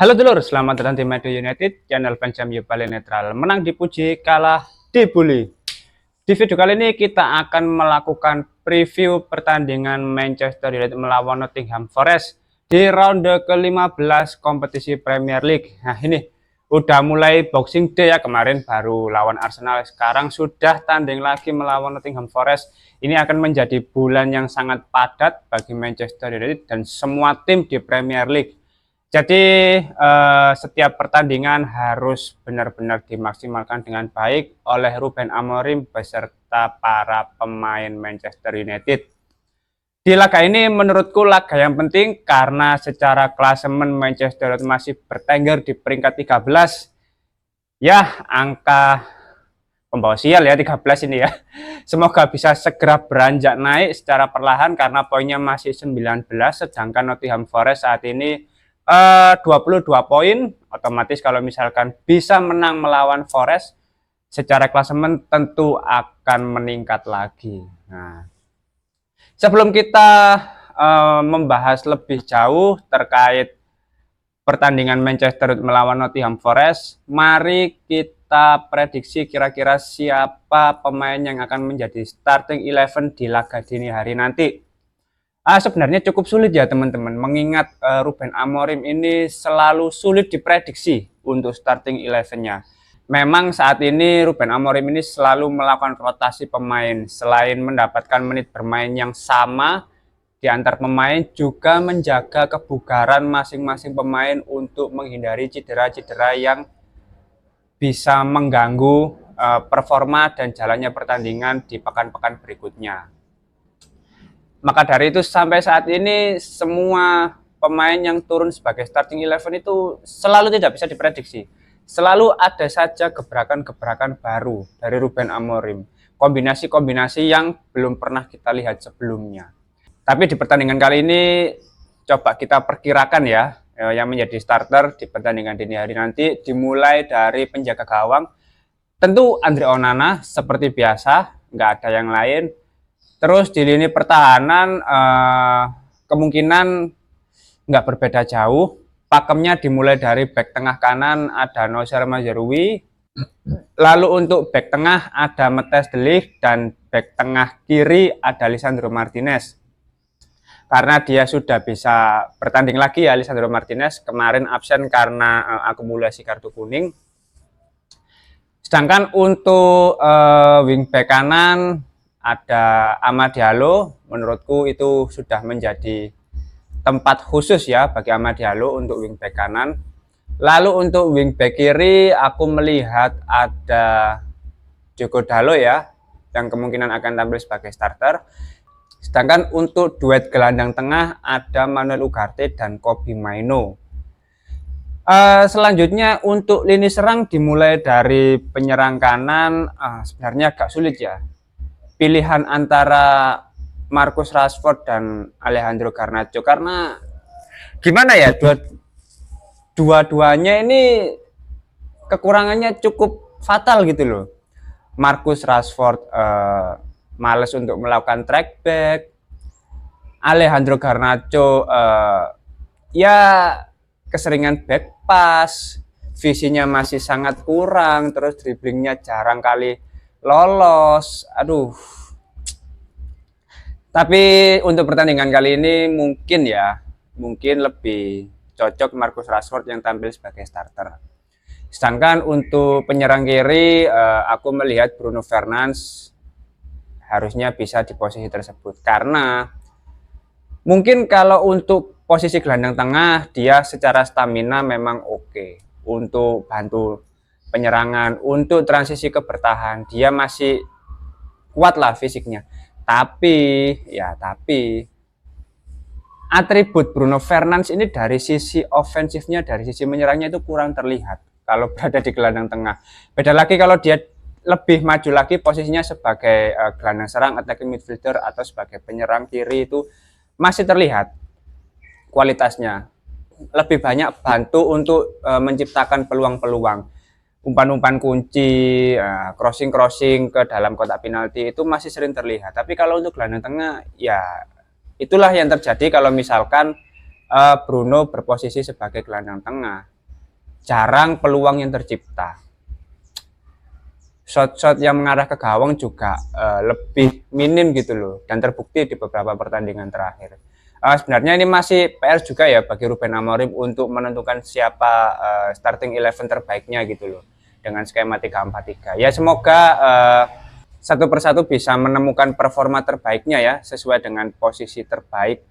Halo dulur, selamat datang di Madrid United, channel fans MU paling netral. Menang dipuji, kalah dibully. Di video kali ini kita akan melakukan preview pertandingan Manchester United melawan Nottingham Forest di ronde ke-15 kompetisi Premier League. Nah ini udah mulai Boxing Day ya, kemarin baru lawan Arsenal, sekarang sudah tanding lagi melawan Nottingham Forest. Ini akan menjadi bulan yang sangat padat bagi Manchester United dan semua tim di Premier League. Jadi setiap pertandingan harus benar-benar dimaksimalkan dengan baik oleh Ruben Amorim beserta para pemain Manchester United. Di laga ini menurutku laga yang penting karena secara klasemen Manchester United masih bertengger di peringkat 13. Ya, angka pembawa sial ya 13 ini ya. Semoga bisa segera beranjak naik secara perlahan karena poinnya masih 19, sedangkan Nottingham Forest saat ini 22 poin. Otomatis kalau misalkan bisa menang melawan Forest secara klasemen tentu akan meningkat lagi. Nah, sebelum kita membahas lebih jauh terkait pertandingan Manchester melawan Nottingham Forest, mari kita prediksi kira-kira siapa pemain yang akan menjadi starting 11 di laga dini hari nanti. Sebenarnya cukup sulit ya teman-teman, mengingat Ruben Amorim ini selalu sulit diprediksi untuk starting 11-nya. Memang saat ini Ruben Amorim ini selalu melakukan rotasi pemain, selain mendapatkan menit bermain yang sama di antar pemain, juga menjaga kebugaran masing-masing pemain untuk menghindari cedera-cedera yang bisa mengganggu performa dan jalannya pertandingan di pekan-pekan berikutnya. Maka dari itu sampai saat ini semua pemain yang turun sebagai starting 11 itu selalu tidak bisa diprediksi. Selalu ada saja gebrakan-gebrakan baru dari Ruben Amorim. Kombinasi-kombinasi yang belum pernah kita lihat sebelumnya. Tapi di pertandingan kali ini coba kita perkirakan ya, yang menjadi starter di pertandingan dini hari nanti dimulai dari penjaga gawang. Tentu Andre Onana seperti biasa, nggak ada yang lain. Terus di lini pertahanan kemungkinan nggak berbeda jauh. Pakemnya dimulai dari back tengah kanan ada Noussair Mazraoui. Lalu untuk back tengah ada Matthijs de Ligt dan back tengah kiri ada Lisandro Martinez. Karena dia sudah bisa bertanding lagi ya Lisandro Martinez, kemarin absen karena akumulasi kartu kuning. Sedangkan untuk wingback kanan ada Amad Diallo, menurutku itu sudah menjadi tempat khusus ya bagi Amad Diallo untuk wingback kanan. Lalu untuk wingback kiri aku melihat ada Diogo Dalot ya, yang kemungkinan akan tampil sebagai starter. Sedangkan untuk duet gelandang tengah ada Manuel Ugarte dan Kobbie Mainoo. Selanjutnya untuk lini serang dimulai dari penyerang kanan, sebenarnya agak sulit ya. Pilihan antara Marcus Rashford dan Alejandro Garnacho, karena gimana ya, dua-duanya ini kekurangannya cukup fatal gitu loh. Marcus Rashford males untuk melakukan track back, Alejandro Garnacho ya keseringan back pass, visinya masih sangat kurang, terus dribblingnya jarang kali lolos. Aduh. Tapi untuk pertandingan kali ini mungkin lebih cocok Marcus Rashford yang tampil sebagai starter. Sedangkan untuk penyerang kiri aku melihat Bruno Fernandes harusnya bisa di posisi tersebut, karena mungkin kalau untuk posisi gelandang tengah dia secara stamina memang oke untuk bantu penyerangan, untuk transisi ke bertahan dia masih kuat lah fisiknya. Tapi atribut Bruno Fernandes ini dari sisi ofensifnya, dari sisi menyerangnya itu kurang terlihat kalau berada di gelandang tengah. Beda lagi kalau dia lebih maju lagi posisinya sebagai gelandang serang, attacking midfielder atau sebagai penyerang kiri, itu masih terlihat kualitasnya. Lebih banyak bantu untuk menciptakan peluang-peluang, umpan-umpan kunci, crossing ke dalam kotak penalti itu masih sering terlihat. Tapi kalau untuk gelandang tengah ya itulah yang terjadi kalau misalkan Bruno berposisi sebagai gelandang tengah. Jarang peluang yang tercipta. Shot-shot yang mengarah ke gawang juga lebih minim gitu loh, dan terbukti di beberapa pertandingan terakhir. Sebenarnya ini masih PR juga ya bagi Ruben Amorim untuk menentukan siapa starting 11 terbaiknya gitu loh dengan skema 3-4-3. Ya semoga satu persatu bisa menemukan performa terbaiknya ya sesuai dengan posisi terbaik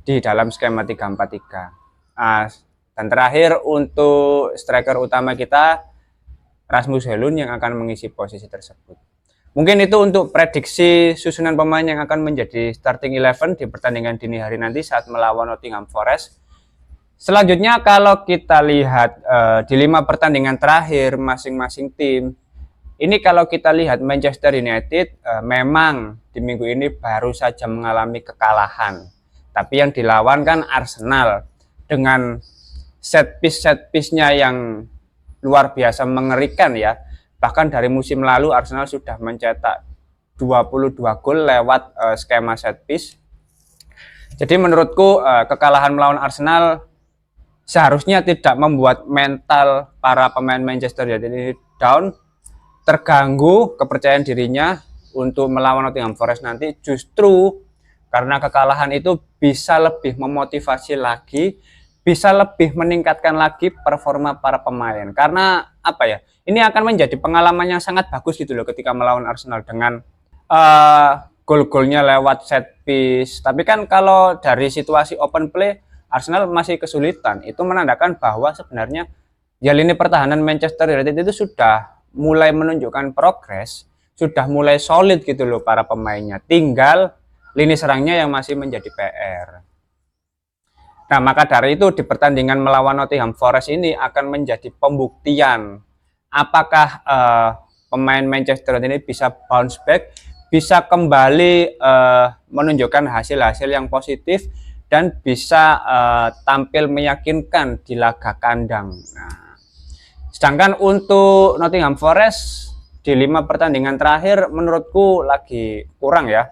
di dalam skema 3-4-3. Dan terakhir untuk striker utama kita Rasmus Højlund yang akan mengisi posisi tersebut. Mungkin itu untuk prediksi susunan pemain yang akan menjadi starting 11 di pertandingan dini hari nanti saat melawan Nottingham Forest. Selanjutnya kalau kita lihat di 5 pertandingan terakhir masing-masing tim, ini kalau kita lihat Manchester United memang di minggu ini baru saja mengalami kekalahan. Tapi yang dilawan kan Arsenal dengan set piece-nya yang luar biasa mengerikan ya. Bahkan dari musim lalu Arsenal sudah mencetak 22 gol lewat skema set piece. Jadi menurutku kekalahan melawan Arsenal seharusnya tidak membuat mental para pemain Manchester United ini down, terganggu kepercayaan dirinya untuk melawan Nottingham Forest nanti. Justru karena kekalahan itu bisa lebih memotivasi lagi, bisa lebih meningkatkan lagi performa para pemain. Karena apa ya, ini akan menjadi pengalaman yang sangat bagus gitu loh ketika melawan Arsenal dengan gol-golnya lewat set piece. Tapi kan kalau dari situasi open play Arsenal masih kesulitan. Itu menandakan bahwa sebenarnya ya lini pertahanan Manchester United itu sudah mulai menunjukkan progres, sudah mulai solid gitu loh para pemainnya. Tinggal lini serangnya yang masih menjadi PR. Nah, maka dari itu di pertandingan melawan Nottingham Forest ini akan menjadi pembuktian apakah pemain Manchester United ini bisa bounce back, bisa kembali menunjukkan hasil-hasil yang positif dan bisa tampil meyakinkan di laga kandang. Nah, sedangkan untuk Nottingham Forest di 5 pertandingan terakhir menurutku lagi kurang ya.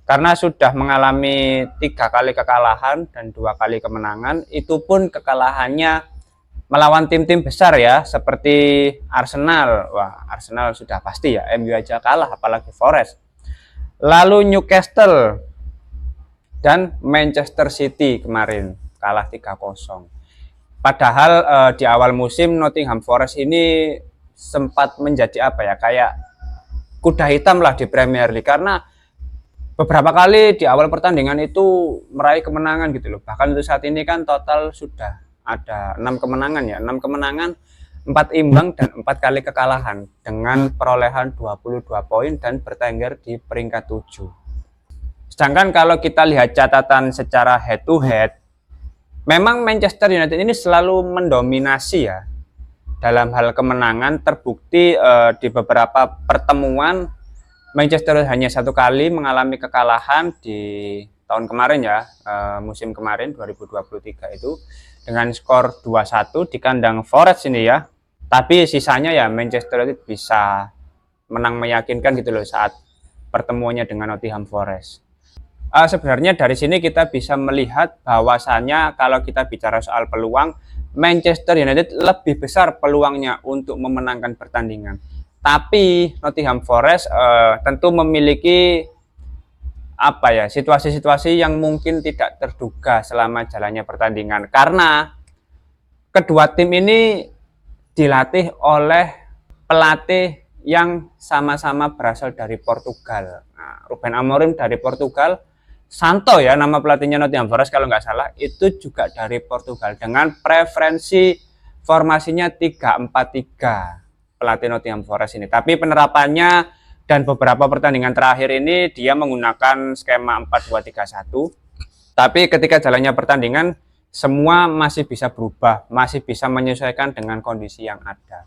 Karena sudah mengalami 3 kali kekalahan dan 2 kali kemenangan, itu pun kekalahannya melawan tim-tim besar ya, seperti Arsenal. Wah, Arsenal sudah pasti ya, MU aja kalah, apalagi Forest. Lalu Newcastle dan Manchester City kemarin kalah 3-0. Padahal di awal musim Nottingham Forest ini sempat menjadi apa ya, kayak kuda hitam lah di Premier League, karena beberapa kali di awal pertandingan itu meraih kemenangan gitu loh. Bahkan untuk saat ini kan total sudah ada 6 kemenangan ya, 6 kemenangan, 4 imbang dan 4 kali kekalahan dengan perolehan 22 poin dan bertengger di peringkat 7. Sedangkan kalau kita lihat catatan secara head to head, memang Manchester United ini selalu mendominasi ya dalam hal kemenangan. Terbukti di beberapa pertemuan Manchester hanya 1 kali mengalami kekalahan di tahun kemarin ya, musim kemarin 2023 itu dengan skor 2-1 di kandang Forest ini ya. Tapi sisanya ya Manchester United bisa menang meyakinkan gitu loh saat pertemuannya dengan Nottingham Forest. Sebenarnya dari sini kita bisa melihat bahwasannya kalau kita bicara soal peluang, Manchester United lebih besar peluangnya untuk memenangkan pertandingan. Tapi Nottingham Forest tentu memiliki apa ya, situasi-situasi yang mungkin tidak terduga selama jalannya pertandingan, karena kedua tim ini dilatih oleh pelatih yang sama-sama berasal dari Portugal. Nah, Ruben Amorim dari Portugal, Santo ya nama pelatihnya Nottingham Forest kalau nggak salah, itu juga dari Portugal dengan preferensi formasinya 3-4-3. Pelatih Nottingham Forest ini. Tapi penerapannya dan beberapa pertandingan terakhir ini dia menggunakan skema 4-2-3-1. Tapi ketika jalannya pertandingan semua masih bisa berubah, masih bisa menyesuaikan dengan kondisi yang ada.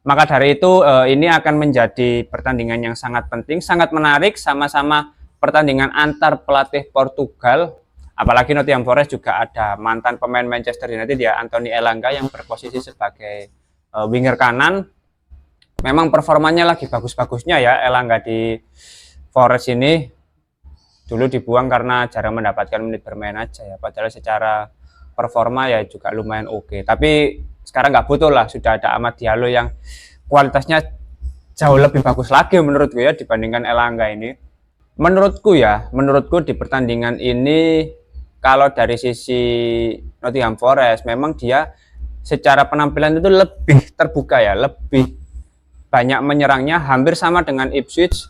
Maka dari itu ini akan menjadi pertandingan yang sangat penting, sangat menarik, sama-sama pertandingan antar pelatih Portugal. Apalagi Nottingham Forest juga ada mantan pemain Manchester United ya, Anthony Elanga yang berposisi sebagai winger kanan. Memang performanya lagi bagus-bagusnya ya Elanga di Forest ini. Dulu dibuang karena jarang mendapatkan menit bermain aja ya. Padahal secara performa ya juga lumayan oke. Tapi sekarang nggak butuh lah, sudah ada Amad Diallo yang kualitasnya jauh lebih bagus lagi menurutku ya dibandingkan Elanga ini. Menurutku di pertandingan ini kalau dari sisi Nottingham Forest memang dia secara penampilan itu lebih terbuka ya, lebih banyak menyerangnya, hampir sama dengan Ipswich.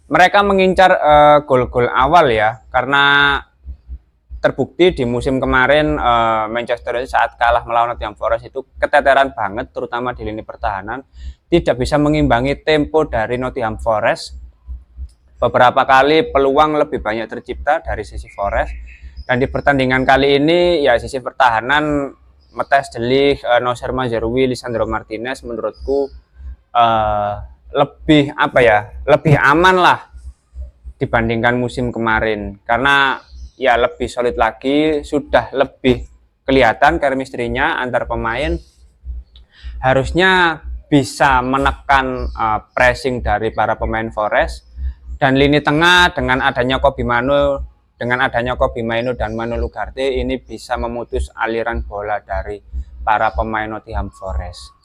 Mereka mengincar gol-gol awal ya, karena terbukti di musim kemarin Manchester United saat kalah melawan Nottingham Forest itu keteteran banget, terutama di lini pertahanan, tidak bisa mengimbangi tempo dari Nottingham Forest. Beberapa kali peluang lebih banyak tercipta dari sisi Forest, dan di pertandingan kali ini ya sisi pertahanan Matthijs de Ligt, Noussair Mazraoui, Lisandro Martinez menurutku lebih lebih aman lah dibandingkan musim kemarin, karena ya lebih solid lagi, sudah lebih kelihatan chemistry-nya antar pemain, harusnya bisa menekan pressing dari para pemain Forest. Dan lini tengah dengan adanya Kobbie Mainoo dan Manuel Ugarte ini bisa memutus aliran bola dari para pemain Nottingham Forest.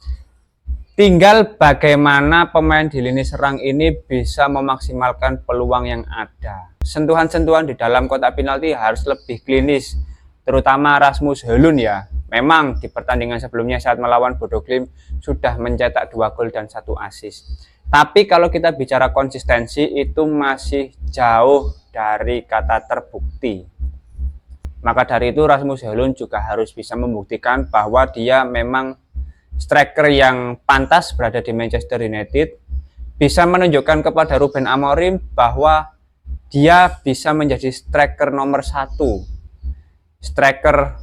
Tinggal bagaimana pemain di lini serang ini bisa memaksimalkan peluang yang ada. Sentuhan-sentuhan di dalam kotak penalti harus lebih klinis, terutama Rasmus Højlund ya. Memang di pertandingan sebelumnya saat melawan Bodo Glimt sudah mencetak 2 gol dan 1 assist. Tapi kalau kita bicara konsistensi itu masih jauh dari kata terbukti. Maka dari itu Rasmus Højlund juga harus bisa membuktikan bahwa dia memang striker yang pantas berada di Manchester United, bisa menunjukkan kepada Ruben Amorim bahwa dia bisa menjadi striker nomor 1, striker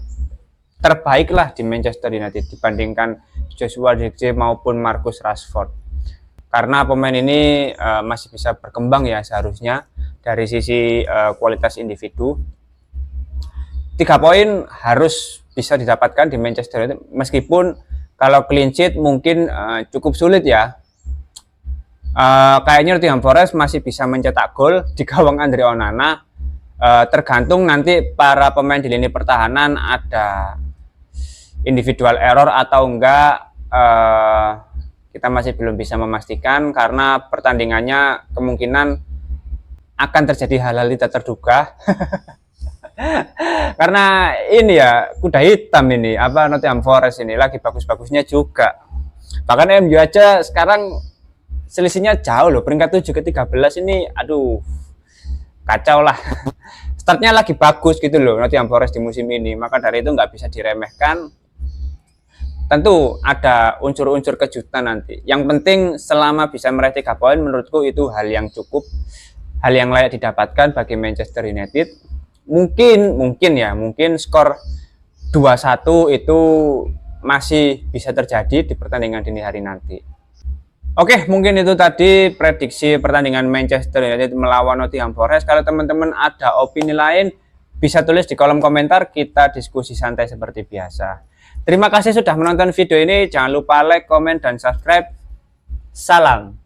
terbaik lah di Manchester United dibandingkan Joshua Zirkzee maupun Marcus Rashford. Karena pemain ini masih bisa berkembang ya seharusnya dari sisi kualitas individu. 3 poin harus bisa didapatkan di Manchester United, meskipun kalau clean sheet mungkin cukup sulit ya. Kayaknya Nottingham Forest masih bisa mencetak gol di gawang Andre Onana. Tergantung nanti para pemain di lini pertahanan ada individual error atau enggak. Kita masih belum bisa memastikan karena pertandingannya kemungkinan akan terjadi hal-hal tidak terduga. Karena ini ya kuda hitam ini, Nottingham Forest ini lagi bagus-bagusnya juga. Bahkan MU aja sekarang selisihnya jauh loh, peringkat 7 ke 13 ini, aduh kacau lah. Startnya lagi bagus gitu loh Nottingham Forest di musim ini, maka dari itu nggak bisa diremehkan. Tentu ada unsur-unsur kejutan nanti. Yang penting selama bisa meraih 3 poin, menurutku itu hal yang cukup, hal yang layak didapatkan bagi Manchester United. Mungkin skor 2-1 itu masih bisa terjadi di pertandingan dini hari nanti. Oke, mungkin itu tadi prediksi pertandingan Manchester United melawan Nottingham Forest. Kalau teman-teman ada opini lain, bisa tulis di kolom komentar, kita diskusi santai seperti biasa. Terima kasih sudah menonton video ini. Jangan lupa like, komen, dan subscribe. Salam.